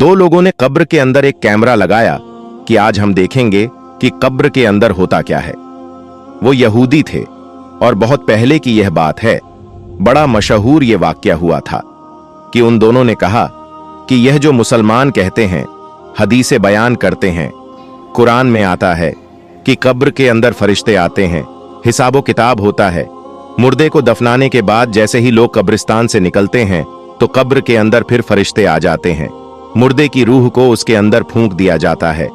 दो लोगों ने कब्र के अंदर एक कैमरा लगाया कि आज हम देखेंगे कि कब्र के अंदर होता क्या है। वो यहूदी थे और बहुत पहले की यह बात है। बड़ा मशहूर ये वाकया हुआ था कि उन दोनों ने कहा कि यह जो मुसलमान कहते हैं, हदीसे बयान करते हैं, कुरान में आता है कि कब्र के अंदर फरिश्ते आते हैं, हिसाबो किताब होता है। मुर्दे को दफनाने के बाद जैसे ही लोग कब्रिस्तान से निकलते हैं तो कब्र के अंदर फिर फरिश्ते आ जाते हैं। मुर्दे की रूह को उसके अंदर फूंक दिया जाता है,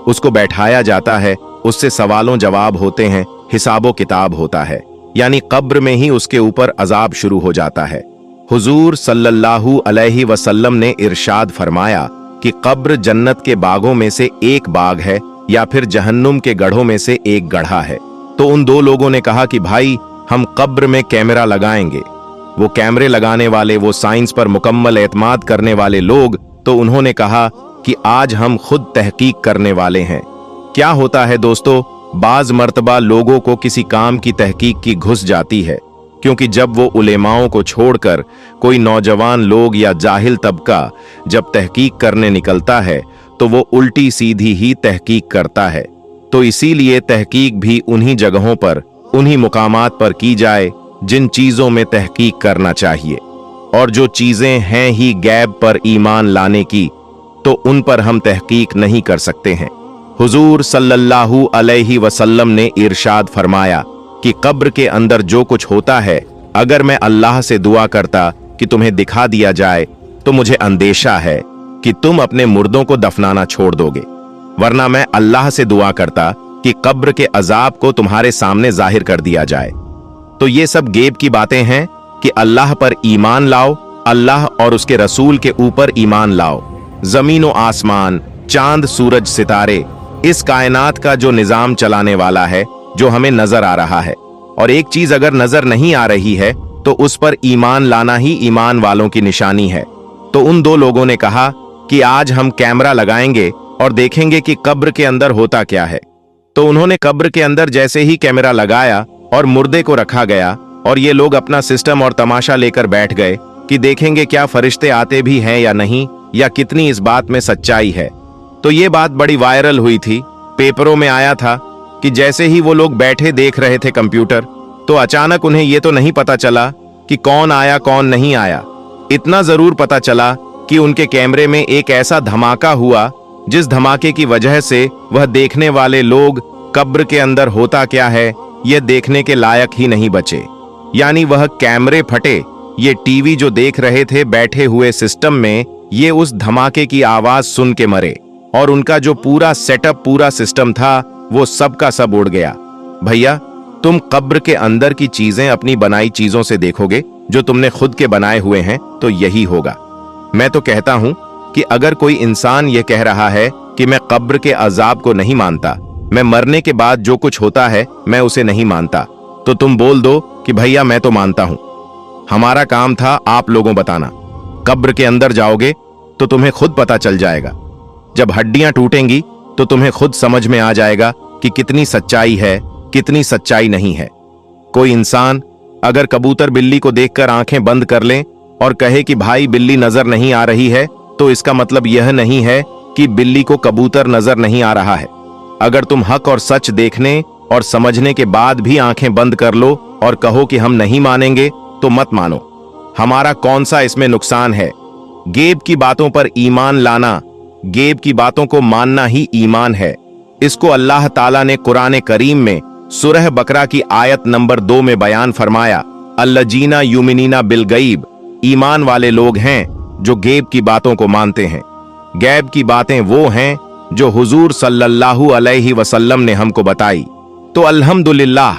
उसको बैठाया जाता है, उससे सवालों जवाब होते हैं, हिसाबो किताब होता है। यानी कब्र में ही उसके ऊपर अजाब शुरू हो जाता है। हुजूर सल्लल्लाहु अलैहि वसल्लम ने इरशाद फरमाया कि कब्र जन्नत के बागों में से एक बाग है या फिर जहन्नुम के गढ़ों में से एक गढ़ा है। तो उन दो लोगों ने कहा कि भाई हम कब्र में कैमरा लगाएंगे। वो कैमरे लगाने वाले, वो साइंस पर मुकम्मल एतमाद करने वाले लोग, तो उन्होंने कहा कि आज हम खुद तहकीक करने वाले हैं। क्या होता है दोस्तों, बाज मर्तबा लोगों को किसी काम की तहकीक की घुस जाती है, क्योंकि जब वो उलेमाओं को छोड़कर कोई नौजवान लोग या जाहिल तबका जब तहकीक करने निकलता है तो वो उल्टी सीधी ही तहकीक करता है। तो इसीलिए तहकीक भी उन्हीं जगहों पर, उन्हीं मुकामात पर की जाए जिन चीजों में तहकीक करना चाहिए। और जो चीजें हैं ही गैब पर ईमान लाने की, तो उन पर हम तहकीक नहीं कर सकते हैं। हुजूर सल्लल्लाहु अलैहि वसल्लम ने इरशाद फरमाया कि कब्र के अंदर जो कुछ होता है, अगर मैं अल्लाह से दुआ करता कि तुम्हें दिखा दिया जाए तो मुझे अंदेशा है कि तुम अपने मुर्दों को दफनाना छोड़ दोगे, वरना मैं अल्लाह से दुआ करता कि कब्र के अजाब को तुम्हारे सामने जाहिर कर दिया जाए। तो ये सब गेब की बातें हैं कि अल्लाह पर ईमान लाओ, अल्लाह और उसके रसूल के ऊपर ईमान लाओ। जमीन व आसमान, चांद, सूरज, सितारे, इस कायनात का जो निजाम चलाने वाला है, जो हमें नजर आ रहा है, और एक चीज अगर नजर नहीं आ रही है तो उस पर ईमान लाना ही ईमान वालों की निशानी है। तो उन दो लोगों ने कहा कि आज हम कैमरा लगाएंगे और देखेंगे कि कब्र के अंदर होता क्या है। तो उन्होंने कब्र के अंदर जैसे ही कैमरा लगाया और मुर्दे को रखा गया, और ये लोग अपना सिस्टम और तमाशा लेकर बैठ गए कि देखेंगे क्या फरिश्ते आते भी हैं या नहीं, या कितनी इस बात में सच्चाई है। तो ये बात बड़ी वायरल हुई थी, पेपरों में आया था कि जैसे ही वो लोग बैठे देख रहे थे कंप्यूटर, तो अचानक उन्हें ये तो नहीं पता चला कि कौन आया कौन नहीं आया। इतना जरूर पता चला कि उनके कैमरे में एक ऐसा धमाका हुआ जिस धमाके की वजह से वह देखने वाले लोग कब्र के अंदर होता क्या है ये देखने के लायक ही नहीं बचे। यानी वह कैमरे फटे, ये टीवी जो देख रहे थे बैठे हुए सिस्टम में, ये उस धमाके की आवाज सुन के मरे, और उनका जो पूरा सेटअप, पूरा सिस्टम था, वो सब का सब उड़ गया। भैया, तुम कब्र के अंदर की चीजें अपनी बनाई चीजों से देखोगे, जो तुमने खुद के बनाए हुए हैं, तो यही होगा। मैं तो कहता हूं कि अगर कोई इंसान ये कह रहा है कि मैं कब्र के अजाब को नहीं मानता, मैं मरने के बाद जो कुछ होता है मैं उसे नहीं मानता, तो तुम बोल दो कि भैया मैं तो मानता हूं। हमारा काम था आप लोगों बताना। कब्र के अंदर जाओगे तो तुम्हें खुद पता चल जाएगा। जब हड्डियां टूटेंगी तो तुम्हें खुद समझ में आ जाएगा कि कितनी सच्चाई है, कितनी सच्चाई नहीं है। कोई इंसान अगर कबूतर बिल्ली को देखकर आंखें बंद कर ले और कहे कि भाई बिल्ली नजर नहीं आ रही है, तो इसका मतलब यह नहीं है कि बिल्ली को कबूतर नजर नहीं आ रहा है। अगर तुम हक और सच देखने और समझने के बाद भी आंखें बंद कर लो और कहो कि हम नहीं मानेंगे, तो मत मानो। हमारा कौन सा इसमें नुकसान है। गेब की बातों पर ईमान लाना, गेब की बातों को मानना ही ईमान है। इसको अल्लाह ताला ने कुरान करीम में सूरह बकरा की आयत नंबर 2 में बयान फरमाया, अल्लजीना युमिनीना बिल गईब, ईमान वाले लोग हैं जो गेब की बातों को मानते हैं। गैब की बातें वो हैं जो हुजूर सल्लल्लाहु अलैहि वसल्लम ने हमको बताई। तो अल्हम्दुलिल्लाह,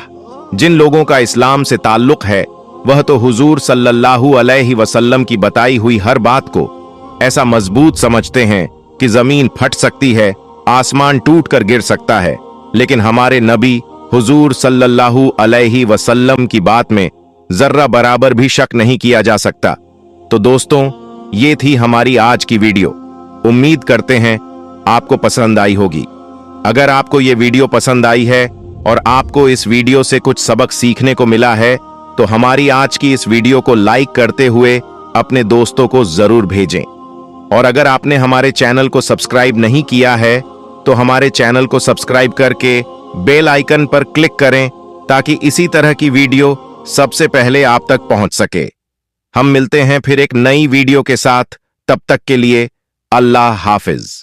जिन लोगों का इस्लाम से ताल्लुक है, वह तो हुजूर सल्लल्लाहु अलैहि वसल्लम की बताई हुई हर बात को ऐसा मजबूत समझते हैं कि जमीन फट सकती है, आसमान टूट कर गिर सकता है, लेकिन हमारे नबी हुजूर सल्लल्लाहु अलैहि वसल्लम की बात में जर्रा बराबर भी शक नहीं किया जा सकता। तो दोस्तों, ये थी हमारी आज की वीडियो। उम्मीद करते हैं आपको पसंद आई होगी। अगर आपको ये वीडियो पसंद आई है और आपको इस वीडियो से कुछ सबक सीखने को मिला है, तो हमारी आज की इस वीडियो को लाइक करते हुए अपने दोस्तों को जरूर भेजें। और अगर आपने हमारे चैनल को सब्सक्राइब नहीं किया है तो हमारे चैनल को सब्सक्राइब करके बेल आइकन पर क्लिक करें ताकि इसी तरह की वीडियो सबसे पहले आप तक पहुंच सके। हम मिलते हैं फिर एक नई वीडियो के साथ, तब तक के लिए अल्लाह हाफिज।